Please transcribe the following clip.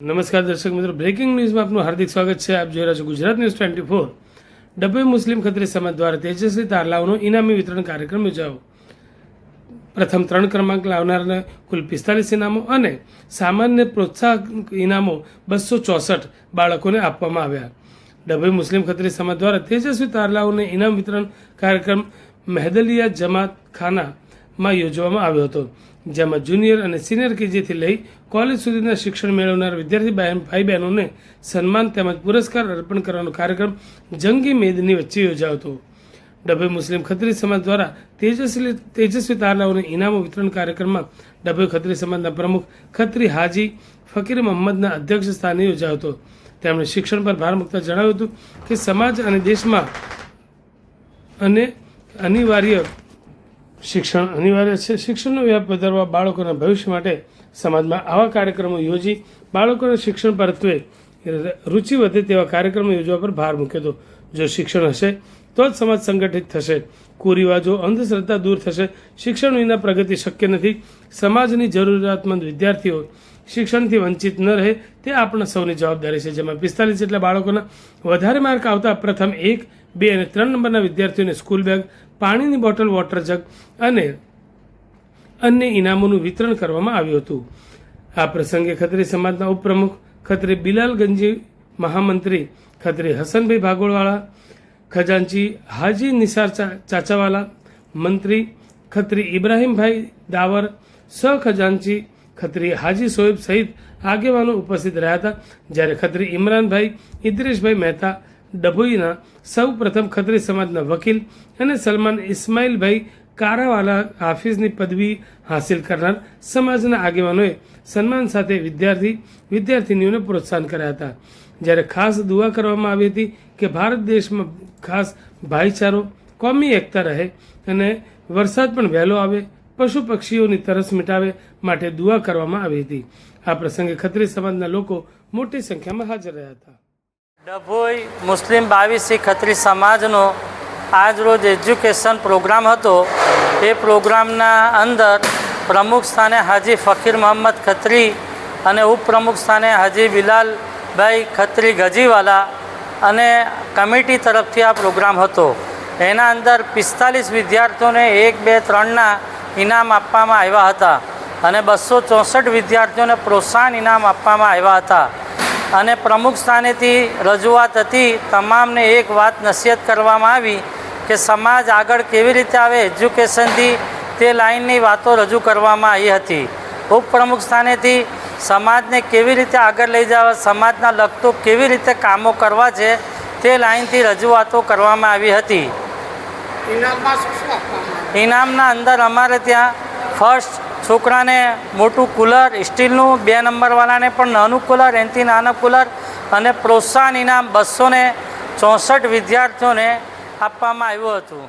નમસ્કાર દર્શક મિત્રો, બ્રેકિંગ ન્યૂઝમાં આપનું હાર્દિક સ્વાગત છે। આપ જોઈ રહ્યા છો ગુજરાત ન્યૂઝ 24। ડભોઈ મુસ્લિમ ખત્રી સમાજ દ્વારા તેજસ્વી તારલાઓનું ઇનામી વિતરણ કાર્યક્રમ યોજાયો। પ્રથમ 3 ક્રમાંક લાવનારને કુલ 45 ઇનામો અને સામાન્ય પ્રોત્સાહક ઇનામો 264 બાળકોને આપવામાં આવ્યા। ડભોઈ મુસ્લિમ ખત્રી સમાજ દ્વારા તેજસ્વી તારલાઓને ઇનામ વિતરણ કાર્યક્રમ મહેદલિયા જમાત ખાનામાં યોજવામાં આવ્યો હતો, જેમાં જુનિયર અને સિનિયર કેજીથી લઈ કોલેજ સુધીના શિક્ષણ મેળવનાર વિદ્યાર્થી ભાઈ બહેનોને સન્માન તેમજ પુરસ્કાર અર્પણ કરવાનો કાર્યક્રમ જંગી મેદની વચ્ચે યોજાયો હતો। ડભોઈ મુસ્લિમ ખત્રી સમાજ દ્વારા તેજસ્વી તારલાઓને ઇનામો વિતરણ કાર્યક્રમમાં ડભોઈ ખત્રી સમાજના પ્રમુખ ખત્રી હાજી ફકીર મોહમ્મદના અધ્યક્ષ સ્થાને યોજાયો હતો। તેમણે શિક્ષણ પર ભાર મૂકતા જણાવ્યું હતું કે સમાજ અને દેશમાં શિક્ષણ અનિવાર્ય છે। શિક્ષણનો વ્યાપ વધારવા બાળકોના ભવિષ્ય માટે સમાજમાં આવા કાર્યક્રમો યોજી બાળકોને શિક્ષણ પરત્વે રુચિ વધે તેવા કાર્યક્રમો યોજવા પર ભાર મૂક્યો હતો। જો શિક્ષણ હશે તો જ સમાજ સંગઠિત થશે, કુરિવાજો અંધશ્રદ્ધા દૂર થશે। શિક્ષણ વિના પ્રગતિ શક્ય નથી। સમાજની જરૂરિયાતમંદ વિદ્યાર્થીઓ શિક્ષણથી વંચિત ન રહે તે આપણા સૌની જવાબદારી છે, જેમાં 45 જેટલા બાળકોના વધારે માર્ક આવતા પ્રથમ 1, 2 અને 3 નંબરના વિદ્યાર્થીઓને સ્કૂલ બેગ, પાણીની બોટલ, વોટર જગ અને અન્ય ઇનામોનું વિતરણ કરવામાં આવ્યું હતું। આ પ્રસંગે ખત્રી સમાજના ઉપપ્રમુખ ખત્રી બિલાલગંજી, મહામંત્રી ખત્રી હસનભાઈ ભાગોળવાળા, ખજાનચી હાજી નિસાર ચાચાવાલા, મંત્રી ખત્રી ઇબ્રાહીમભાઈ દાવર, સહખજાનચી ખત્રી હાજી સોએબ સહિત આગેવાનો ઉપસ્થિત રહ્યા હતા। જ્યારે ખત્રી ઇમરાનભાઈ ઇદ્રીશભાઈ મહેતા, ડભોઈના સૌ પ્રથમ ખત્રી સમાજના વકીલ અને સલમાન ઇસ્માઇલભાઈ કારાવાલા હાફિઝની પદવી હાંસિલ કરનાર સમાજના આગેવાનોએ સન્માન સાથે વિદ્યાર્થીનીઓને પ્રોત્સાહન કર્યા હતા। જ્યારે ખાસ દુઆ કરવામાં આવી હતી કે ભારત દેશમાં ખાસ ભાઈચારો, કોમી એકતા રહે અને વરસાદ પણ વહેલો આવે, પશુ પક્ષીઓની તરસ મિટાવે માટે દુઆ કરવામાં આવી હતી। આ પ્રસંગે ખત્રી સમાજના લોકો મોટી સંખ્યામાં હાજર રહ્યા હતા। ડભોઈ મુસ્લિમ 22 ખત્રી સમાજનો આજ રોજ એજ્યુકેશન પ્રોગ્રામ હતો। એ પ્રોગ્રામના અંદર પ્રમુખ સ્થાને હાજી ફકીર મોહમ્મદ ખત્રી અને ઉપપ્રમુખ સ્થાને હાજી બિલાલભાઈ ખત્રી ગજીવાલા અને કમિટી તરફથી આ પ્રોગ્રામ હતો। એના અંદર 45 વિદ્યાર્થીઓને 1, 2, 3ના ઇનામ આપવામાં આવ્યા હતા અને 264 વિદ્યાર્થીઓને પ્રોત્સાહન ઇનામ આપવામાં આવ્યા હતા। અને પ્રમુખ સ્થાનેથી રજૂઆત હતી, તમામને એક વાત નસીહત કરવામાં આવી કે સમાજ આગળ કેવી રીતે આવે એજ્યુકેશનથી, તે લાઇનની વાતો રજૂ કરવામાં આવી હતી। ઉપપ્રમુખ સ્થાનેથી સમાજને કેવી રીતે આગળ લઈ જવા, સમાજના લગતું કેવી રીતે કામો કરવા છે તે લાઇનથી રજૂઆતો કરવામાં આવી હતી। ઇનામના અંદર અમારે ત્યાં ફર્સ્ટ છોકરાને મોટું કુલર સ્ટીલનું, 2 નંબરવાળાને પણ નાનું કુલર, એનાથી નાનું કુલર અને પ્રોત્સાહન ઇનામ 264 વિદ્યાર્થીઓને આપવામાં આવ્યું હતું।